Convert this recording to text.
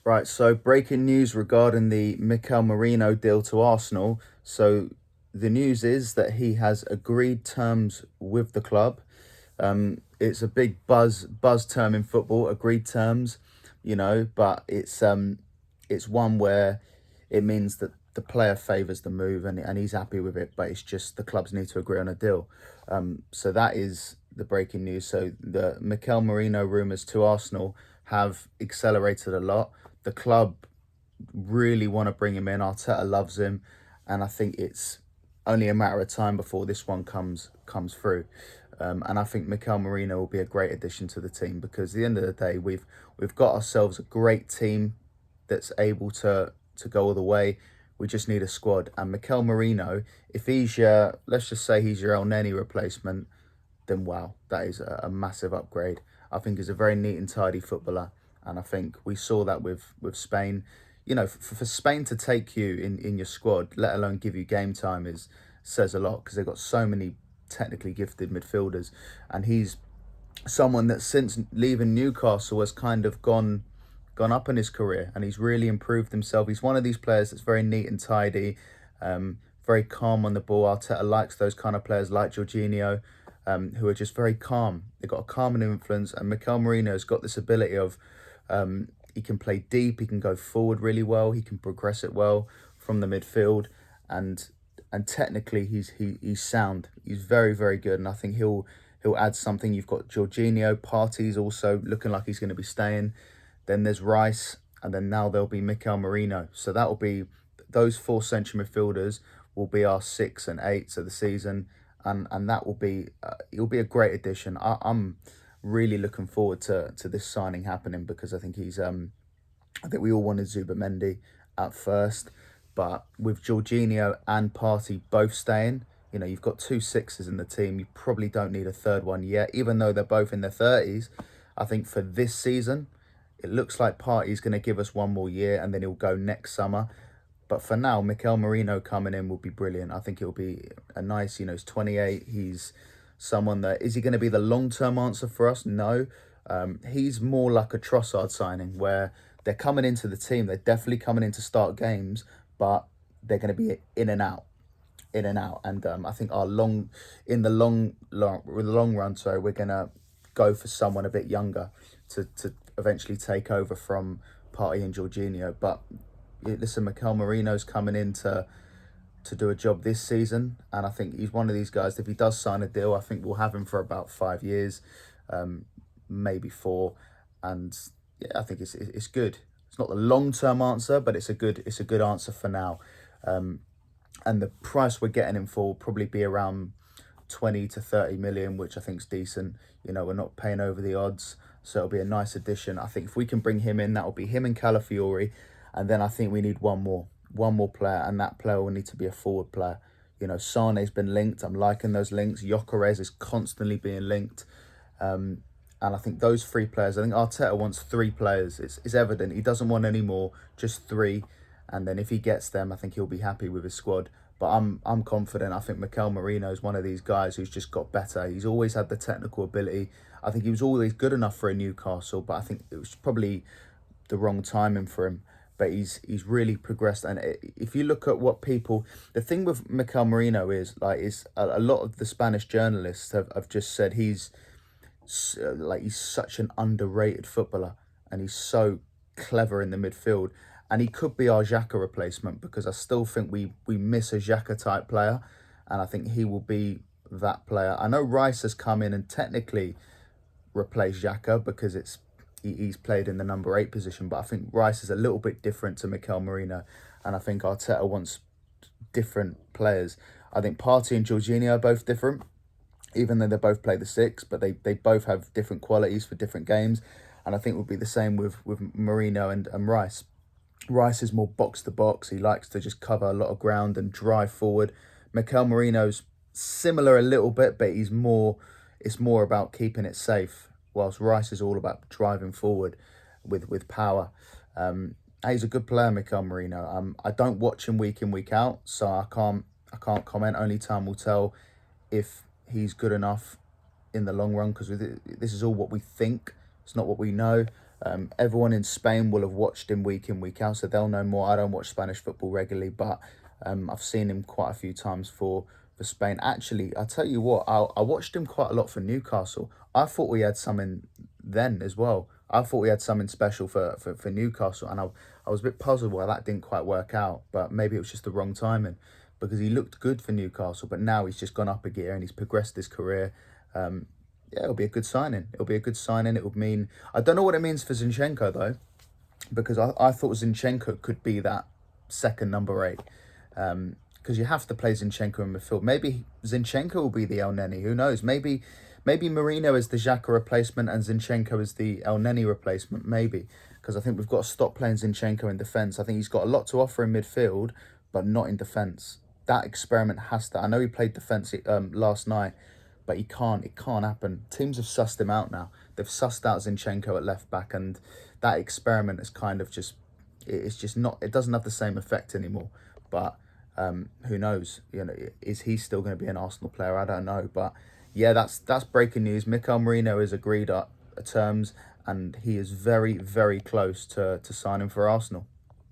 Right, so breaking news regarding the Mikel Merino deal to Arsenal. So the news is that he has agreed terms with the club. It's a big buzz term in football, agreed terms, but it's one where it means that the player favours the move and he's happy with it, but it's just the clubs need to agree on a deal. So that is the breaking news. So the Mikel Merino rumours to Arsenal have accelerated a lot. The club really want to bring him in. Arteta loves him, and I think it's only a matter of time before this one comes through. And I think Mikel Merino will be a great addition to the team because at the end of the day, we've got ourselves a great team that's able to go all the way. We just need a squad. And Mikel Merino, if he's your, let's just say he's your El Neni replacement, then wow, that is a massive upgrade. I think he's a very neat and tidy footballer, and I think we saw that with Spain. For Spain to take you in your squad, let alone give you game time, is says a lot because they've got so many technically gifted midfielders, and he's someone that since leaving Newcastle has kind of gone up in his career, and he's really improved himself. He's one of these players that's very neat and tidy, very calm on the ball. Arteta likes those kind of players like Jorginho, who are just very calm. They've got a calming influence, and Mikel Merino's got this ability of he can play deep, he can go forward really well, he can progress it well from the midfield, and technically he's sound. He's very very good, and I think he'll add something. You've got Jorginho, Partey's also looking like he's going to be staying. Then there's Rice, and then now there'll be Mikel Merino. So that'll be those four central midfielders will be our 6 and 8 of the season, and that will be it'll be a great addition. I'm really looking forward to this signing happening because I think I think we all wanted Zubamendi at first, but with Jorginho and Partey both staying, you've got two sixes in the team. You probably don't need a third one yet, even though they're both in their 30s. I think for this season, it looks like Partey's going to give us one more year and then he'll go next summer. But for now, Mikel Merino coming in will be brilliant. I think it'll be a nice, he's 28. He's someone that, is he going to be the long-term answer for us? No. He's more like a Trossard signing where they're coming into the team. They're definitely coming in to start games, but they're going to be in and out, in and out. And I think in the long run, sorry, we're going to go for someone a bit younger to eventually take over from Partey and Jorginho. But listen, Mikel Merino's coming in to do a job this season, and I think he's one of these guys. If he does sign a deal, I think we'll have him for about 5 years, maybe 4, and yeah, I think it's good. It's not the long term answer, but it's a good answer for now. And the price we're getting him for will probably be around 20 to 30 million, which I think is decent. We're not paying over the odds, so it'll be a nice addition. I think if we can bring him in, that will be him and Calafiori, and then I think we need one more player, and that player will need to be a forward player. Sane's been linked. I'm liking those links. Gyökeres is constantly being linked. And I think those 3 players, I think Arteta wants 3 players. It's evident. He doesn't want any more, just 3. And then if he gets them, I think he'll be happy with his squad. But I'm confident. I think Mikel Merino is one of these guys who's just got better. He's always had the technical ability. I think he was always good enough for a Newcastle, but I think it was probably the wrong timing for him. But he's really progressed. And if you look at what the thing with Mikel Merino is a lot of the Spanish journalists have just said he's such an underrated footballer, and he's so clever in the midfield, and he could be our Xhaka replacement because I still think we miss a Xhaka type player, and I think he will be that player. I know Rice has come in and technically replaced Xhaka because he's played in the number 8 position, but I think Rice is a little bit different to Mikel Merino, and I think Arteta wants different players. I think Partey and Jorginho are both different, even though they both play the 6, but they both have different qualities for different games. And I think it would be the same with Merino and Rice. Rice is more box to box. He likes to just cover a lot of ground and drive forward. Mikel Merino's similar a little bit, but it's more about keeping it safe, whilst Rice is all about driving forward with power. He's a good player, Mikel Merino. I don't watch him week in, week out, so I can't comment. Only time will tell if he's good enough in the long run, because this is all what we think. It's not what we know. Everyone in Spain will have watched him week in, week out, so they'll know more. I don't watch Spanish football regularly, but I've seen him quite a few times for Spain. Actually, I tell you what, I watched him quite a lot for Newcastle. I thought we had something then as well. I thought we had something special for Newcastle, and I was a bit puzzled why that didn't quite work out, but maybe it was just the wrong timing because he looked good for Newcastle, but now he's just gone up a gear and he's progressed his career. Yeah, it'll be a good signing. It'll be a good signing. It would mean, I don't know what it means for Zinchenko though, because I thought Zinchenko could be that second number 8. Because you have to play Zinchenko in midfield. Maybe Zinchenko will be the El Neni. Who knows? Maybe Merino is the Xhaka replacement and Zinchenko is the El Neni replacement. Maybe, because I think we've got to stop playing Zinchenko in defence. I think he's got a lot to offer in midfield, but not in defence. That experiment has to. I know he played defence last night, but he can't. It can't happen. Teams have sussed him out now. They've sussed out Zinchenko at left back, and that experiment is kind of just. It's just not. It doesn't have the same effect anymore. But who knows? You know, is he still going to be an Arsenal player? I don't know. But yeah, that's breaking news. Mikel Merino is agreed at terms, and he is very, very close to signing for Arsenal.